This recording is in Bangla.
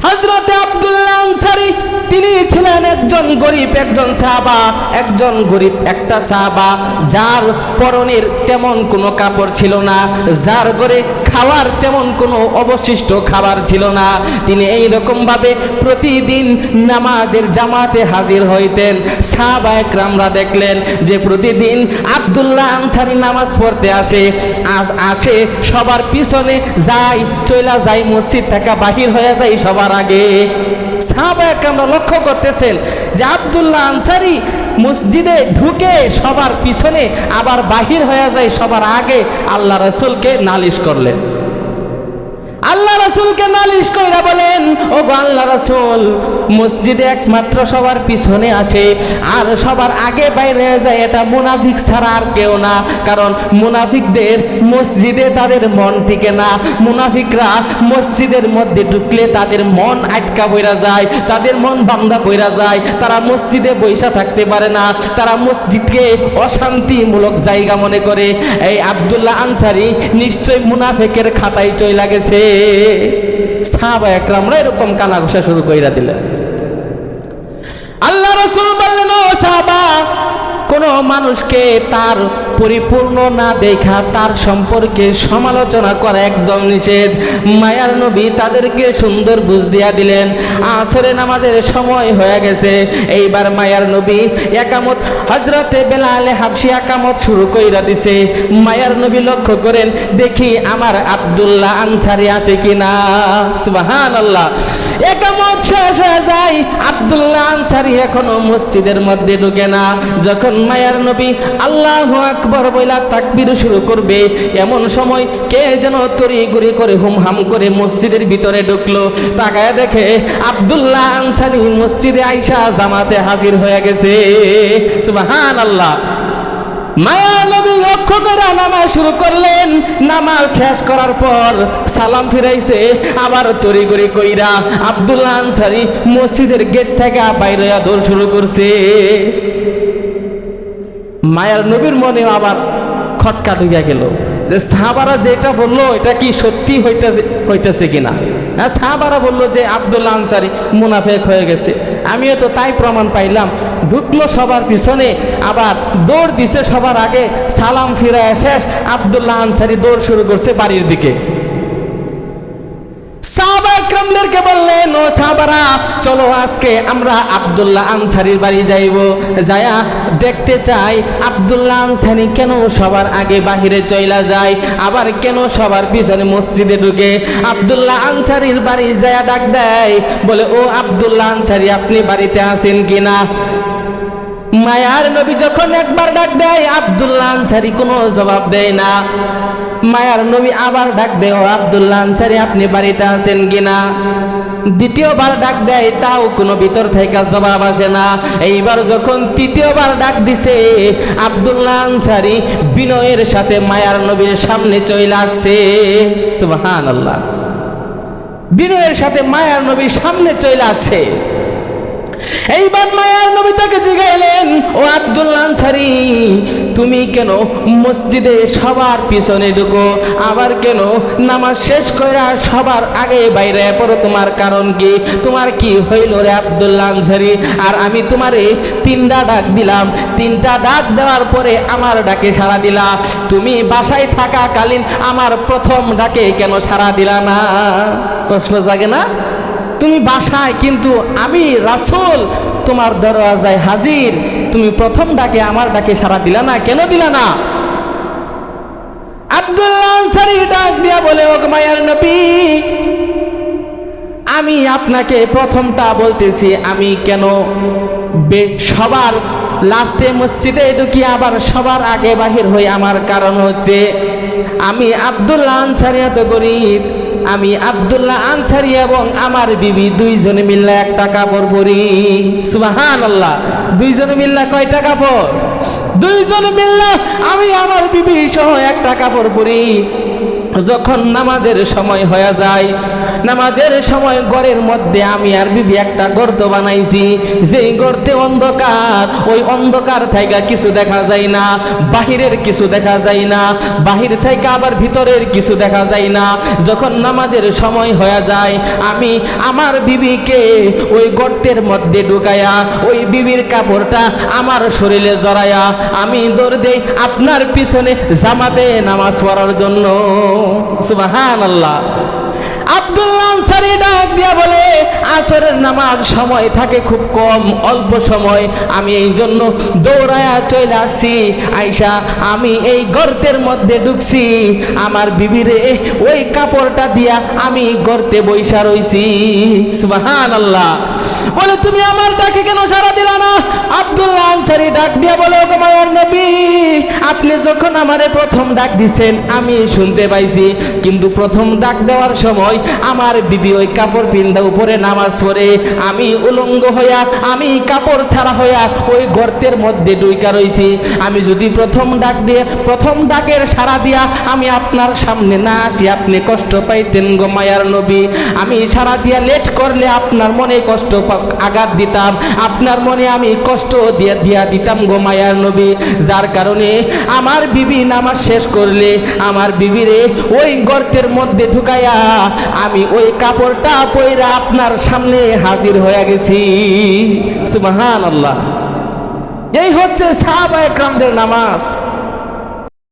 হযরতে আব্দুল্লাহ আনসারী তিনি ছিলেন একজন গরিব একজন সাহাবা, একজন গরিব একটা সাহাবা, যার পরনের তেমন কোনো কাপড় ছিল না, যার ঘরে খাওয়ার তেমন কোনো অবশিষ্ট খাবার ছিল না। তিনি এই রকম ভাবে প্রতিদিন নামাজের জামাতে হাজির হইতেন। সাহাবায়ে কেরামরা দেখলেন যে প্রতিদিন আব্দুল্লাহ আনসারী নামাজ পড়তে আসে সবার পিছনে যায়, চইলা যায়, মসজিদ থেকে বাহির হয়ে যায় সবার আগে। সাহাবায়ে কেরামরা লক্ষ্য করতেছেন যে আব্দুল্লাহ আনসারী মসজিদে ঢুকে সবার পিছনে আবার বাহির হয়ে যায় সবার আগে। আল্লাহ রাসূলকে নালিশ করলেন। আল্লাহ রাসূলকে নালিশ কইরা বলেন, ও গো আল্লাহ রাসূল, মসজিদে একমাত্র সবার পিছনে আসে আর সবার আগে বাইরে যায়, এটা মুনাফিক ছাড়া আর কেউ না। কারণ মুনাফিকদের মসজিদে তাদের মন টিকে না। মুনাফিকরা মসজিদের মধ্যে ঢুকলে তাদের মন আটকা পইরা যায়, তাদের মন বান্ধা পইরা যায়, তারা মসজিদে বইসা থাকতে পারে না, তারা মসজিদকে অশান্তিমূলক জায়গা মনে করে। এই আব্দুল্লাহ আনসারী নিশ্চয় মুনাফিকের খাতায় চইলা গেছে। সাহাবায়ে কেরামরা এরকম কানা ঘষা শুরু কইরা দিলেন। আল্লাহ রাসূল বললেন, ও সাহাবা, কোন মানুষকে তার পরিপূর্ণ না দেখা তার সম্পর্কে সমালোচনা করা একদম নিষেধ। মায়ার নবী তাদেরকে সুন্দর বুঝ দিয়া দিলেন। আসরে নামাজের সময় হয়ে গেছে। এইবার মায়ার নবী একামত, হযরতে বেলাল হাবশী একামত শুরু কইরা দিছে। মায়ার নবী লক্ষ্য করেন, দেখি আমার আব্দুল্লাহ আনসারী আসে কিনা। সুবহানাল্লাহ। একামত শেষ হয়ে যায়, আব্দুল্লাহ আনসারী এখনো মসজিদের মধ্যে ঢুকে না। যখন মায়ার নবী আল্লাহু আকবার বইলা তাকবীর শুরু করবে, এমন সময় কে যেন তড়িঘড়ি করে হুমহাম করে মসজিদের ভিতরে ঢুকলো। তাকায় দেখে আব্দুল্লাহ আনসারী মসজিদে আইসা জামাতে হাজির হয়ে গেছে। সুবহানাল্লাহ। মায়ার নবী লক্ষ্য করে নামাজ শুরু করলেন। নামাজ শেষ করার পর সালাম ফিরাইছে, আবার তড়িঘড়ি কইরা আব্দুল্লাহ আনসারী মসজিদের গেট থেকে বাইরে দৌড় শুরু করছে। মায়ার নবীর মনে আবার খটকা ঢুকে গেল যে সাহাবারা যেটা বললো এটা কি সত্যি হইতেছে কিনা। সাহাবারা বললো যে আব্দুল্লাহ আনসারী মুনাফিক হয়ে গেছে। আমিও তো তাই প্রমাণ পাইলাম। ঢুকলো সবার পিছনে, আবার দৌড় দিছে সবার আগে, সালাম ফিরায় শেষ, আব্দুল্লাহ আনসারী দৌড় শুরু করছে বাড়ির দিকে। সাহাবায়ে কেরামদেরকে বললেন, ও সাহাবারা, চলো আজকে আমরা আব্দুল্লাহ আনসারীর বাড়ি যাইব, যায়া দেখতে চাই আব্দুল্লাহ আনসারী কেন সবার আগে বাহিরে চইলা যায়, আবার কেন সবার পিছনে মসজিদে ঢুকে। আব্দুল্লাহ আনসারীর বাড়ি যায়া ডাক দেয়, বলে, ও আব্দুল্লাহ আনসারী, আপনি বাড়িতে আছেন কিনা। মায়ার নবী যখন একবার ডাক দেয়, আব্দুল্লাহ আনসারী কোনো জবাব দেয় না। মায়ার নবী আবার ডাক দেয়, ও আব্দুল্লাহ আনসারী, আপনি বাড়িতে আছেন কিনা। দ্বিতীয়বার ডাক দেয়, তাও কোনো ভিতর থেকে জবাব আসে না। এইবার যখন তৃতীয়বার ডাক দিছে, আব্দুল্লাহ আনসারী বিনয়ের সাথে মায়ার নবীর সামনে চলে আসছে। সুবহানাল্লাহ। বিনয়ের সাথে মায়ার নবীর সামনে চলে আসছে। এইবার মায়ার নবী তাকে জিজ্ঞাসলেন, ও আব্দুল্লাহ আনসারী, তুমি কেন মসজিদে সবার পিছনে ঢুকো, আবার কেন নামাজ শেষ করে সবার আগে বাইরে পড়ো, তোমার কারণ কি? তোমার কি হইল রে আব্দুল্লাহ আনসারী? আর আমি তোমারে তিনটা ডাক দিলাম, তিনটা ডাক দেওয়ার পরে আমার ডাকে সাড়া দিলা। তুমি বাসায় থাকাকালীন আমার প্রথম ডাকে কেন সাড়া দিলা না? প্রশ্ন জাগে না? তুমি বাসায়, কিন্তু আমি রাসূল তোমার দরওয়াজায় হাজির, তুমি প্রথম ডাকে আমার ডাকে সাড়া দিলা না, কেন দিলা না? আব্দুল্লাহ আনসারী ডাক দিয়া বলে, ও মায়ার নবী, আমি আপনাকে প্রথমটা বলতেছি, আমি কেন সবার লাস্টে মসজিদে ঢুকি আবার সবার আগে বাহির হই, আমার কারণ হচ্ছে আমি আব্দুল্লাহ আনসারী এত গরিব, আমি আব্দুল্লাহ আনসারী এবং আমার বিবি দুইজনে মিল্লা একটা কাপড় পরি। সুবহানাল্লাহ। দুইজনে মিল্লা কয়টা কাপড়? দুইজনে মিল্লা আমি আমার বিবি সহ একটা কাপড় পরি। যখন নামাজের সময় হয়ে যায়, নামাজের সময় ঘরের মধ্যে আমি আর বিবি একটা গর্ত বানাইছি, যেই গর্তে অন্ধকার, ওই অন্ধকার থেকে কিছু দেখা যায় না, বাহিরের কিছু দেখা যায় না, বাহির থেকে আবার ভিতরের কিছু দেখা যায় না। যখন নামাজের সময় হয়ে যায়, আমি আমার বিবিকে ওই গর্তের মধ্যে ঢুকায়া ওই বিবির কাপড়টা আমার শরীরে জড়ায়া আমি দৌড় দেই আপনার পিছনে জামাতে নামাজ পড়ার জন্য। সুবহানাল্লাহ। আব্দুল্লাহ আনসারী ডাক দিয়া বলে, আসরের নামাজ সময় থাকে খুব কম, অল্প সময়, আমি এই জন্য দৌড়ায়া চলে আসছি। আয়সা আমি এই গর্তের মধ্যে ঢুকছি, আমার বিবিরে ওই কাপড়টা দিয়া আমি গর্তে বইসা রইছি। সুবহানাল্লাহ। বলে তুমি আমার ডাকে কেন সাড়া দিলা না? আব্দুল্লাহ আনসারী ডাক দিয়া বলে, ওগো মায়ার নবী, আপনি যখন আমারে প্রথম ডাক দিছেন আমি শুনতে পাইছি, কিন্তু প্রথম ডাক দেওয়ার সময় আমার বিবি ওই কাপড় পিন্দা উপরে নামাজ পড়ে, আমি উলঙ্গ হইয়া, আমি কাপড় ছাড়া হইয়া ওই গর্তের মধ্যে ঢুইকা রইছি। আমি যদি প্রথম ডাক দিয়ে, প্রথম ডাকের সাড়া দিয়া আমি আপনার সামনে না আসি, আপনি কষ্ট পাইতেন গো মায়ার নবী। আমি সাড়া দিয়া লেট করলে আপনার মনে কষ্ট আঘাত দিতাম, আপনার মনে আমি কষ্ট দিয়া দিতাম গো মায়ার নবী। যার কারণে আমার বিবি নামাজ শেষ করলে আমার বিবিরে ওই গর্তের মধ্যে ঢুকাইয়া আমি ওই কাপড়টা পইরা আপনার সামনে হাজির হয়ে গেছি। সুবহানাল্লাহ। এই হচ্ছে সাহাবায়ে কেরামদের নামাজ।